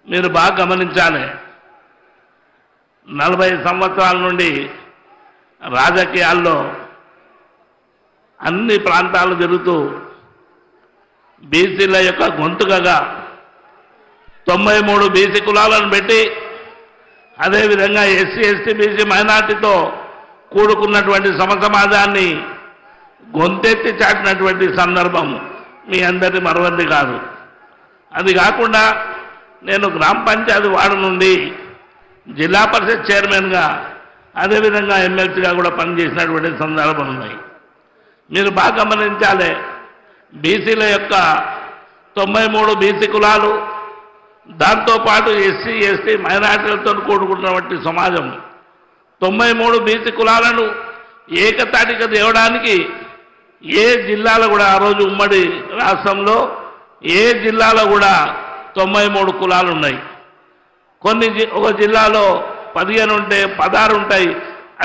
మీరు బాగా గమనించాలి. 40 సంవత్సరాల నుండి రాజకీయాల్లో అన్ని ప్రాంతాలు తిరుగుతూ బీసీల యొక్క గొంతుకగా 93 బీసీ కులాలను పెట్టి అదేవిధంగా ఎస్సీ ఎస్టీ బీసీ మైనార్టీతో కూడుకున్నటువంటి సమాజాన్ని గొంతెత్తి చాటినటువంటి సందర్భం మీ అందరి మరవంది కాదు. అది కాకుండా నేను గ్రామ పంచాయతీ వార్డు నుండి జిల్లా పరిషత్ చైర్మన్గా అదేవిధంగా ఎమ్మెల్సీగా కూడా పనిచేసినటువంటి సందర్భాలు ఉన్నాయి. మీరు బాగా గమనించాలి. బీసీల యొక్క 93 బీసీ కులాలు, దాంతోపాటు ఎస్సీ ఎస్టీ మైనార్టీలతో కూడుకున్నటువంటి సమాజం 93 బీసీ కులాలను ఏకతాటిగా తేవడానికి ఏ జిల్లాలో కూడా ఆ రోజు ఉమ్మడి రాష్ట్రంలో ఏ జిల్లాలో కూడా 93 కులాలు ఉన్నాయి. ఒక జిల్లాలో 15 ఉంటే 16 ఉంటాయి.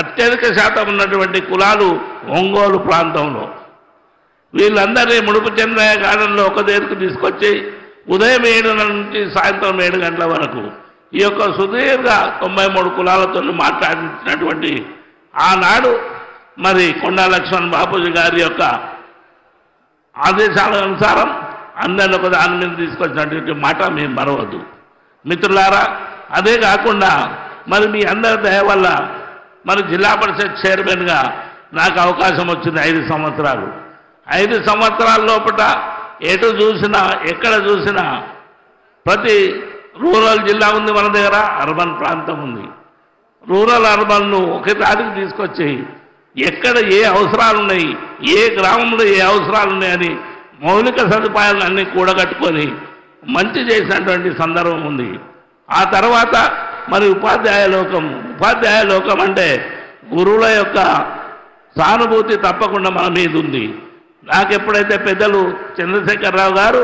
అత్యధిక శాతం ఉన్నటువంటి కులాలు ఒంగోలు ప్రాంతంలో. వీళ్ళందరినీ ముడుపు చంద్రయ్య గార్డెన్లో ఒక దగ్గరకు తీసుకొచ్చి ఉదయం 7 నుంచి సాయంత్రం 7 గంటల వరకు ఈ యొక్క సుదీర్ఘ 93 కులాలతో మాట్లాడించినటువంటి ఆనాడు మరి కొండా లక్ష్మణ్ బాపూజీ గారి యొక్క ఆదేశాల అనుసారం అందరిని ఒక దాని మీద తీసుకొచ్చినటువంటి మాట మేము మరవద్దు మిత్రులారా. అదే కాకుండా మరి మీ అందరి దయ వల్ల మరి జిల్లా పరిషత్ చైర్మన్గా నాకు అవకాశం వచ్చింది 5 సంవత్సరాలు. 5 సంవత్సరాల లోపల ఎటు చూసినా ఎక్కడ చూసినా ప్రతి రూరల్ జిల్లా ఉంది మన దగ్గర, అర్బన్ ప్రాంతం ఉంది. రూరల్ అర్బన్ను ఒకే తాటికి తీసుకొచ్చి ఎక్కడ ఏ అవసరాలు ఉన్నాయి, ఏ గ్రామంలో ఏ అవసరాలు ఉన్నాయని మౌలిక సదుపాయాలను అన్నీ కూడగట్టుకొని మంచి చేసినటువంటి సందర్భం ఉంది. ఆ తర్వాత మరి ఉపాధ్యాయ లోకం అంటే గురువుల యొక్క సానుభూతి తప్పకుండా మన మీద ఉంది. నాకు ఎప్పుడైతే పెద్దలు చంద్రశేఖరరావు గారు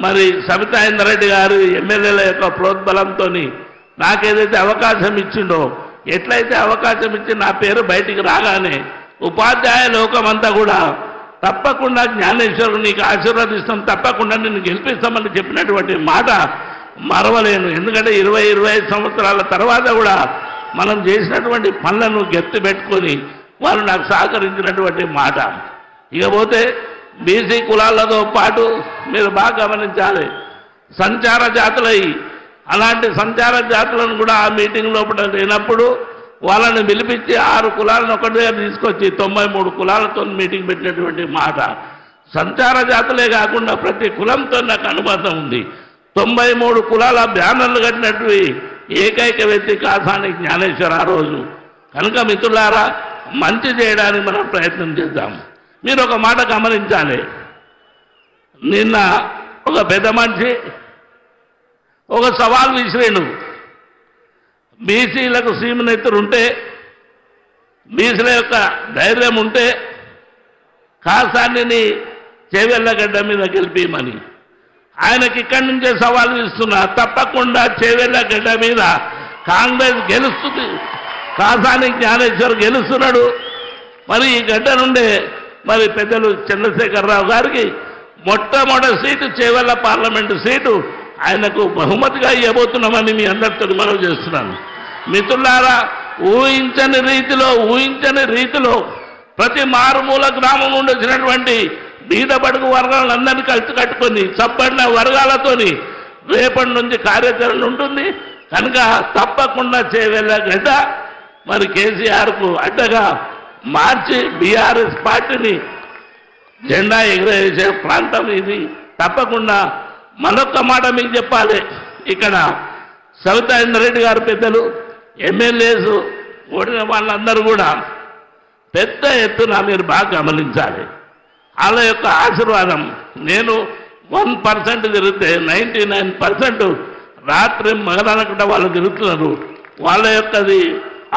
మరి సబితా ఇంద్రారెడ్డి గారు ఎమ్మెల్యేల యొక్క ప్రోద్బలంతో నాకేదైతే అవకాశం ఇచ్చిండో, ఎట్లయితే అవకాశం ఇచ్చి నా పేరు బయటికి రాగానే ఉపాధ్యాయ లోకం అంతా కూడా తప్పకుండా జ్ఞానేశ్వరుడు నీకు ఆశీర్వదిస్తాం, తప్పకుండా నిన్ను గెలిపిస్తామని చెప్పినటువంటి మాట మరవలేను. ఎందుకంటే 20-25 సంవత్సరాల తర్వాత కూడా మనం చేసినటువంటి పనులను గెత్తి పెట్టుకొని వాళ్ళు నాకు సహకరించినటువంటి మాట. ఇకపోతే బీసీ కులాలతో పాటు మీరు బాగా గమనించాలి, సంచార జాతులై అలాంటి సంచార జాతులను కూడా ఆ మీటింగ్ లోపల లేనప్పుడు వాళ్ళని పిలిపించి 6 కులాలను ఒకటి దగ్గర తీసుకొచ్చి 93 కులాలతో మీటింగ్ పెట్టినటువంటి మాట. సంచార జాతులే కాకుండా ప్రతి కులంతో నాకు అనుబంధం ఉంది. 93 కులాల బ్యానర్లు కట్టినట్టు ఏకైక వ్యక్తి కాసాని జ్ఞానేశ్వర ఆ రోజు. కనుక మిత్రులారా, మంచి చేయడానికి మనం ప్రయత్నం చేద్దాం. మీరు ఒక మాట గమనించాలి. నిన్న ఒక పెద్ద మనిషి ఒక సవాల్ విసిరేను. బీసీలకు సీమనెత్తురు ఉంటే, బీసీల యొక్క ధైర్యం ఉంటే కాసానిని చేవెళ్ళగడ్డ మీద గెలిపిమని ఆయనకి ఇక్కడి నుంచే సవాల్ ఇస్తున్నా. తప్పకుండా చేవెళ్ళగడ్డ మీద కాంగ్రెస్ గెలుస్తుంది, కాసాని జ్ఞానేశ్వర్ గెలుస్తున్నాడు. మరి ఈ గడ్డ నుండే మరి పెద్దలు చంద్రశేఖరరావు గారికి మొట్టమొదటి సీటు చేవెళ్ళ పార్లమెంటు సీటు ఆయనకు బహుమతిగా ఇవ్వబోతున్నామని మీ అందరితో మనవి చేస్తున్నాను. మిత్రులారా, ఊహించని రీతిలో ప్రతి మారుమూల గ్రామం నుండి వచ్చినటువంటి బీద బడుగు వర్గాలందరినీ కలిసి కట్టుకొని చప్పడిన వర్గాలతోని రేపటి నుంచి కార్యాచరణ ఉంటుంది. కనుక తప్పకుండా చేవెళ్ళగడ్డ మరి కేసీఆర్కు అడ్డగా మార్చి బీఆర్ఎస్ పార్టీని జెండా ఎగరేసే ప్రాంతం ఇది. తప్పకుండా మరొక మాట మీకు చెప్పాలి. ఇక్కడ సవితా ఇంద్రారెడ్డి గారు పెద్దలు ఎమ్మెల్యేస్ ఓడిన వాళ్ళందరూ కూడా పెద్ద ఎత్తున మీరు బాగా గమనించాలి. వాళ్ళ యొక్క ఆశీర్వాదం. నేను 1% తిరిగితే 99% రాత్రి మగదనకుండా వాళ్ళు తిరుగుతున్నారు. వాళ్ళ యొక్కది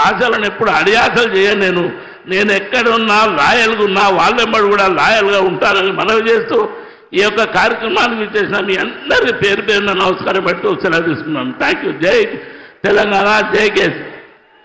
ఆశలను ఎప్పుడు అడియాసలు చేయను. నేను ఎక్కడున్నా లాయల్గా ఉన్నా వాళ్ళెంబడి కూడా లాయల్గా ఉంటారని మనవి చేస్తూ ఈ యొక్క కార్యక్రమానికి చేసిన మీ అందరి పేరు పేరున నమస్కారం పెడుతూ సెలవు తీసుకున్నాను. Thank you. జై తెలంగాణ, జై కేసీ.